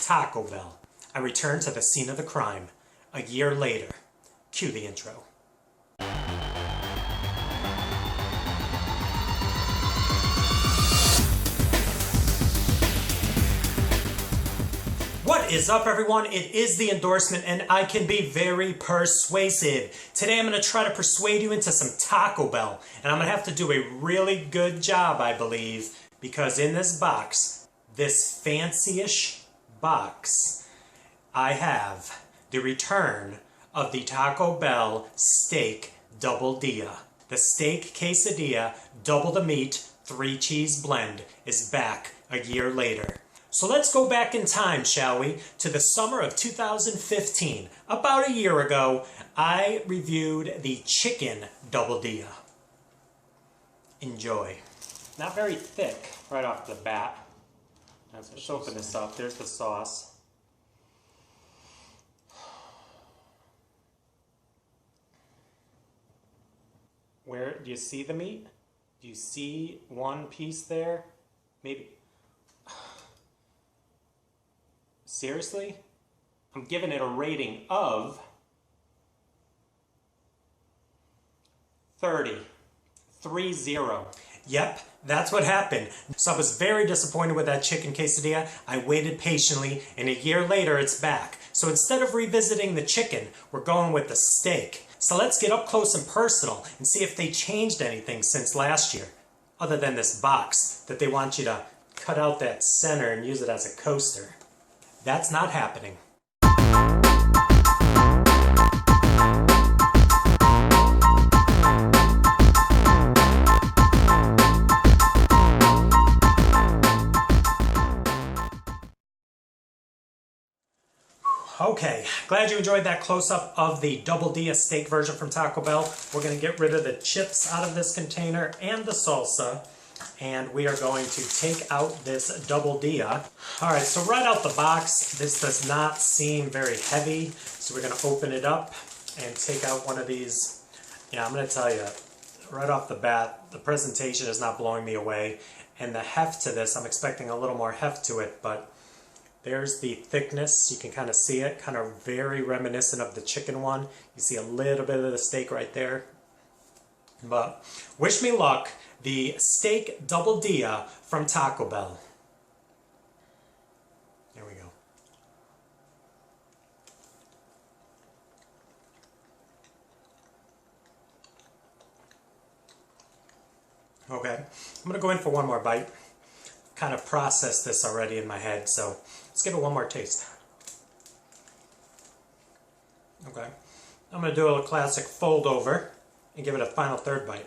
Taco Bell. I return to the scene of the crime. A year later. Cue the intro. What is up, everyone? It is the endorsement, and I can be very persuasive. Today I'm going to try to persuade you into some Taco Bell, and I'm going to have to do a really good job, I believe, because in this box, this fancy-ish box, I have the return of the Taco Bell Steak Double-dilla. The steak quesadilla, double the meat, 3 cheese blend is back a year later. So let's go back in time, shall we, to the summer of 2015. About a year ago, I reviewed the chicken double-dilla. Enjoy. Not very thick right off the bat. Let's open this up. There's the sauce. Where do you see the meat? Do you see one piece there? Maybe. Seriously? I'm giving it a rating of 30. 3-0. Yep, that's what happened. So I was very disappointed with that chicken quesadilla. I waited patiently, and a year later it's back. So instead of revisiting the chicken, we're going with the steak. So let's get up close and personal and see if they changed anything since last year, other than this box that they want you to cut out that center and use it as a coaster. That's not happening. Okay, glad you enjoyed that close-up of the double-dilla steak version from Taco Bell. We're going to get rid of the chips out of this container and the salsa, and we are going to take out this double-dilla. Alright, so right out the box, this does not seem very heavy, so we're going to open it up and take out one of these. Yeah, I'm going to tell you, right off the bat, the presentation is not blowing me away, and the heft to this, I'm expecting a little more heft to it, but there's the thickness. You can kind of see it, kind of very reminiscent of the chicken one. You see a little bit of the steak right there. But wish me luck, the steak double-dilla from Taco Bell. There we go. Okay, I'm going to go in for one more bite. Kind of processed this already in my head, so let's give it one more taste. Okay, I'm going to do a classic fold over and give it a final third bite.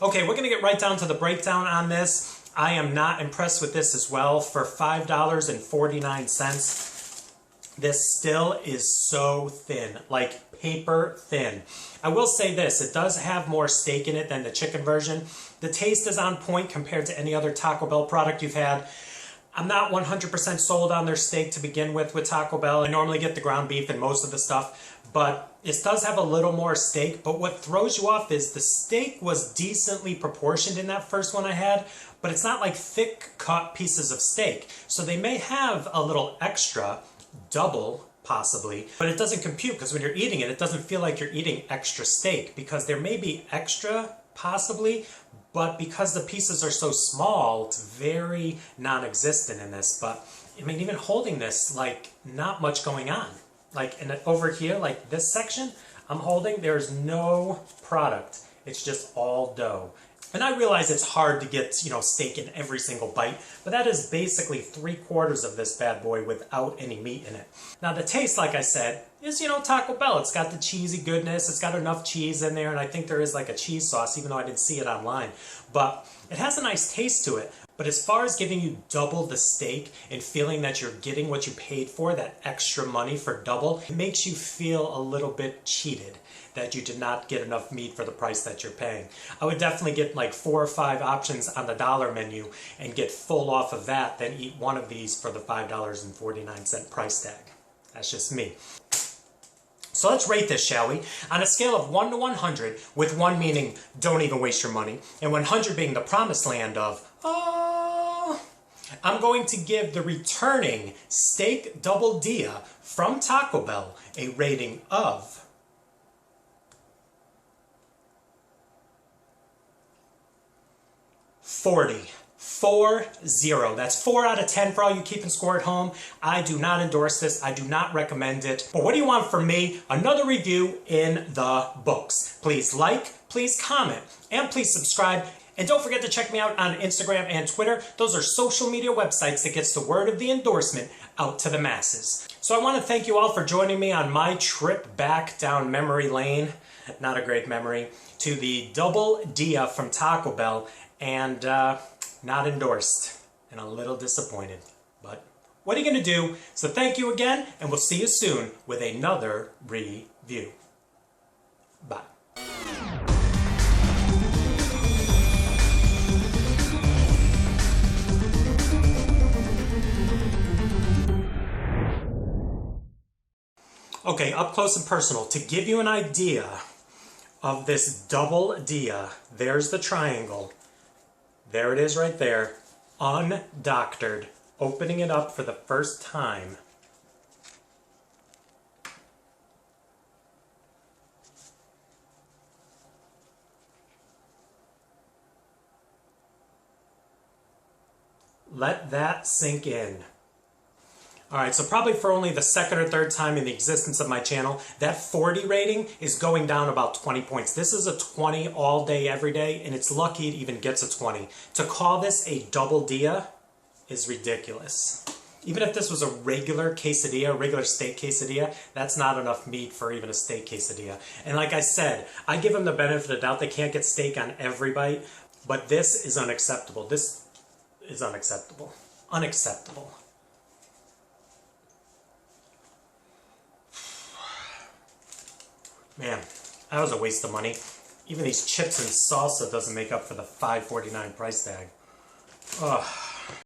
Okay, we're going to get right down to the breakdown on this. I am not impressed with this as well. For $5.49, this still is so thin, like paper thin. I will say this, it does have more steak in it than the chicken version. The taste is on point compared to any other Taco Bell product you've had. I'm not 100% sold on their steak to begin with Taco Bell. I normally get the ground beef and most of the stuff, but it does have a little more steak. But what throws you off is the steak was decently proportioned in that first one I had, but it's not like thick cut pieces of steak. So they may have a little extra, double possibly, but it doesn't compute because when you're eating it, it doesn't feel like you're eating extra steak because there may be extra possibly, but because the pieces are so small, it's very non-existent in this. But I mean, even holding this, like, not much going on. Like, and over here, like this section I'm holding, there's no product. It's just all dough. And I realize it's hard to get, steak in every single bite, but that is basically 3/4 of this bad boy without any meat in it. Now the taste, like I said, is, Taco Bell. It's got the cheesy goodness, it's got enough cheese in there, and I think there is like a cheese sauce, even though I didn't see it online. But it has a nice taste to it. But as far as giving you double the steak and feeling that you're getting what you paid for, that extra money for double, it makes you feel a little bit cheated that you did not get enough meat for the price that you're paying. I would definitely get like 4 or 5 options on the dollar menu and get full off of that than eat one of these for the $5.49 price tag. That's just me. So let's rate this, shall we? On a scale of 1 to 100, with 1 meaning don't even waste your money, and 100 being the promised land of, I'm going to give the returning steak double-dilla from Taco Bell a rating of 40. 4-0. That's 4 out of 10 for all you keeping score at home. I do not endorse this. I do not recommend it. But what do you want from me? Another review in the books. Please like, please comment, and please subscribe. And don't forget to check me out on Instagram and Twitter. Those are social media websites that gets the word of the endorsement out to the masses. So I want to thank you all for joining me on my trip back down memory lane, not a great memory, to the double-dilla from Taco Bell, and not endorsed, and a little disappointed. But what are you going to do? So thank you again, and we'll see you soon with another review. Bye. Okay, up close and personal, to give you an idea of this double-dilla, there's the triangle. There it is right there, undoctored, opening it up for the first time. Let that sink in. Alright, so probably for only the second or third time in the existence of my channel, that 40 rating is going down about 20 points. This is a 20 all day, every day, and it's lucky it even gets a 20. To call this a double-dilla is ridiculous. Even if this was a regular quesadilla, a regular steak quesadilla, that's not enough meat for even a steak quesadilla. And like I said, I give them the benefit of the doubt. They can't get steak on every bite, but this is unacceptable. This is unacceptable. Unacceptable. Man, that was a waste of money. Even these chips and salsa doesn't make up for the $5.49 price tag. Ugh.